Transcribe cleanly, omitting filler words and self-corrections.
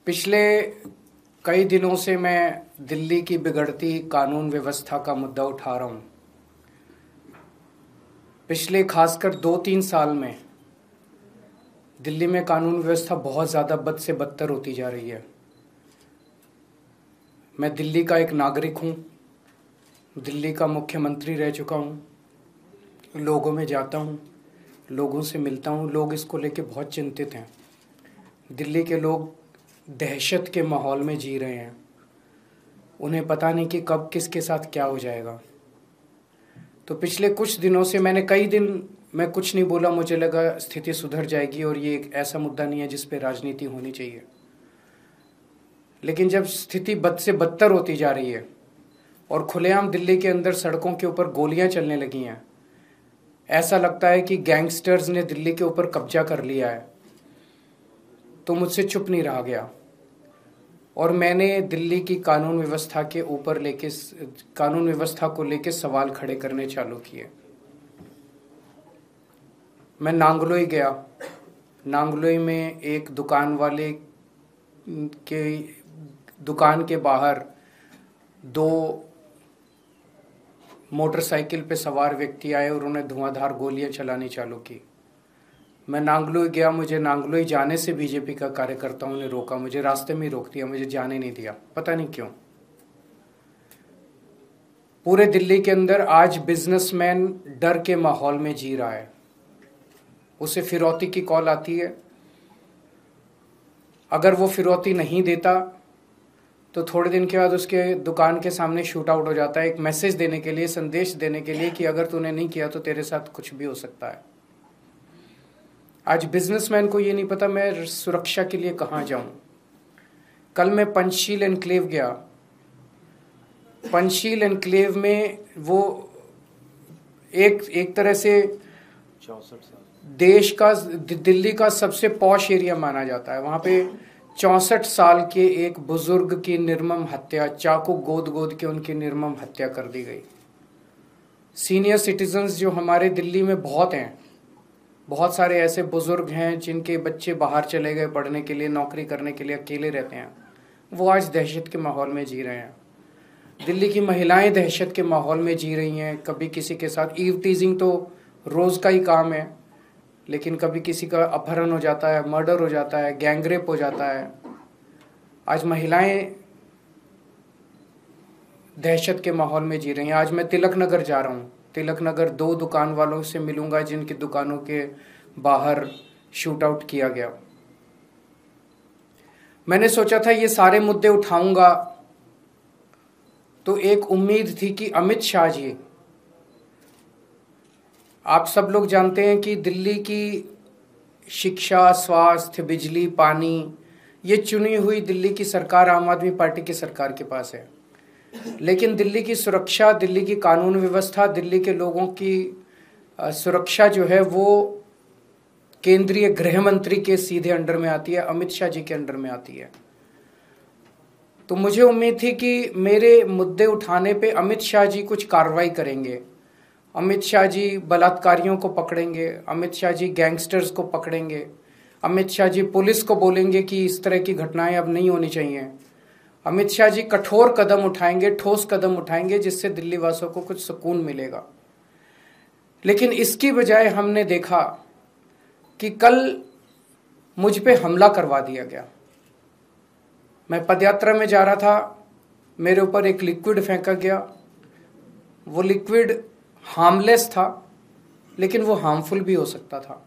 पिछले कई दिनों से मैं दिल्ली की बिगड़ती कानून व्यवस्था का मुद्दा उठा रहा हूँ। पिछले खासकर 2-3 साल में दिल्ली में कानून व्यवस्था बहुत ज़्यादा बद से बदतर होती जा रही है। मैं दिल्ली का एक नागरिक हूँ, दिल्ली का मुख्यमंत्री रह चुका हूँ, लोगों में जाता हूँ, लोगों से मिलता हूँ। लोग इसको लेके बहुत चिंतित हैं। दिल्ली के लोग दहशत के माहौल में जी रहे हैं। उन्हें पता नहीं कि कब किसके साथ क्या हो जाएगा। तो पिछले कुछ दिनों से कई दिन मैं कुछ नहीं बोला। मुझे लगा स्थिति सुधर जाएगी और ये एक ऐसा मुद्दा नहीं है जिस पे राजनीति होनी चाहिए। लेकिन जब स्थिति बद से बदतर होती जा रही है और खुलेआम दिल्ली के अंदर सड़कों के ऊपर गोलियां चलने लगी हैं, ऐसा लगता है कि गैंगस्टर्स ने दिल्ली के ऊपर कब्जा कर लिया है, तो मुझसे चुप नहीं रहा गया और मैंने दिल्ली की कानून व्यवस्था को लेके सवाल खड़े करने चालू किए। मैं नांगलोई गया। नांगलोई में एक दुकान वाले के दुकान के बाहर 2 मोटरसाइकिल पे सवार व्यक्ति आए और उन्हें धुआंधार गोलियां चलानी चालू की। मैं नांगलोई गया। मुझे नांगलोई जाने से बीजेपी का कार्यकर्ताओं ने रोका, मुझे रास्ते में ही रोक दिया, मुझे जाने नहीं दिया, पता नहीं क्यों। पूरे दिल्ली के अंदर आज बिजनेसमैन डर के माहौल में जी रहा है। उसे फिरौती की कॉल आती है। अगर वो फिरौती नहीं देता तो थोड़े दिन के बाद उसके दुकान के सामने शूट आउट हो जाता है, एक मैसेज देने के लिए, संदेश देने के लिए कि अगर तूने नहीं किया तो तेरे साथ कुछ भी हो सकता है। आज बिजनेसमैन को ये नहीं पता मैं सुरक्षा के लिए कहाँ जाऊं। कल मैं पंचशील एनक्लेव गया। पंचशील एनक्लेव में वो एक तरह से 64 साल देश का, दिल्ली का सबसे पॉश एरिया माना जाता है। वहां पे 64 साल के एक बुजुर्ग की निर्मम हत्या, चाकू गोद गोद के उनकी निर्मम हत्या कर दी गई। सीनियर सिटीजन्स जो हमारे दिल्ली में बहुत हैं, बहुत सारे ऐसे बुजुर्ग हैं जिनके बच्चे बाहर चले गए पढ़ने के लिए, नौकरी करने के लिए, अकेले रहते हैं, वो आज दहशत के माहौल में जी रहे हैं। दिल्ली की महिलाएं दहशत के माहौल में जी रही हैं। कभी किसी के साथ ईव टीजिंग तो रोज़ का ही काम है, लेकिन कभी किसी का अपहरण हो जाता है, मर्डर हो जाता है, गैंगरेप हो जाता है। आज महिलाएं दहशत के माहौल में जी रही हैं। आज मैं तिलक नगर जा रहा हूँ। तिलक नगर 2 दुकान वालों से मिलूंगा जिनकी दुकानों के बाहर शूट आउट किया गया। मैंने सोचा था ये सारे मुद्दे उठाऊंगा तो एक उम्मीद थी कि अमित शाह जी, आप सब लोग जानते हैं कि दिल्ली की शिक्षा, स्वास्थ्य, बिजली, पानी, ये चुनी हुई दिल्ली की सरकार आम आदमी पार्टी की सरकार के पास है। लेकिन दिल्ली की सुरक्षा, दिल्ली की कानून व्यवस्था, दिल्ली के लोगों की सुरक्षा जो है वो केंद्रीय गृह मंत्री के सीधे अंडर में आती है, अमित शाह जी के अंडर में आती है। तो मुझे उम्मीद थी कि मेरे मुद्दे उठाने पे अमित शाह जी कुछ कार्रवाई करेंगे। अमित शाह जी बलात्कारियों को पकड़ेंगे, अमित शाह जी गैंगस्टर्स को पकड़ेंगे, अमित शाह जी पुलिस को बोलेंगे कि इस तरह की घटनाएं अब नहीं होनी चाहिए। अमित शाह जी कठोर कदम उठाएंगे, ठोस कदम उठाएंगे, जिससे दिल्ली वासियों को कुछ सुकून मिलेगा। लेकिन इसकी बजाय हमने देखा कि कल मुझ पे हमला करवा दिया गया। मैं पदयात्रा में जा रहा था, मेरे ऊपर एक लिक्विड फेंका गया। वो लिक्विड हार्मलेस था, लेकिन वो हार्मफुल भी हो सकता था।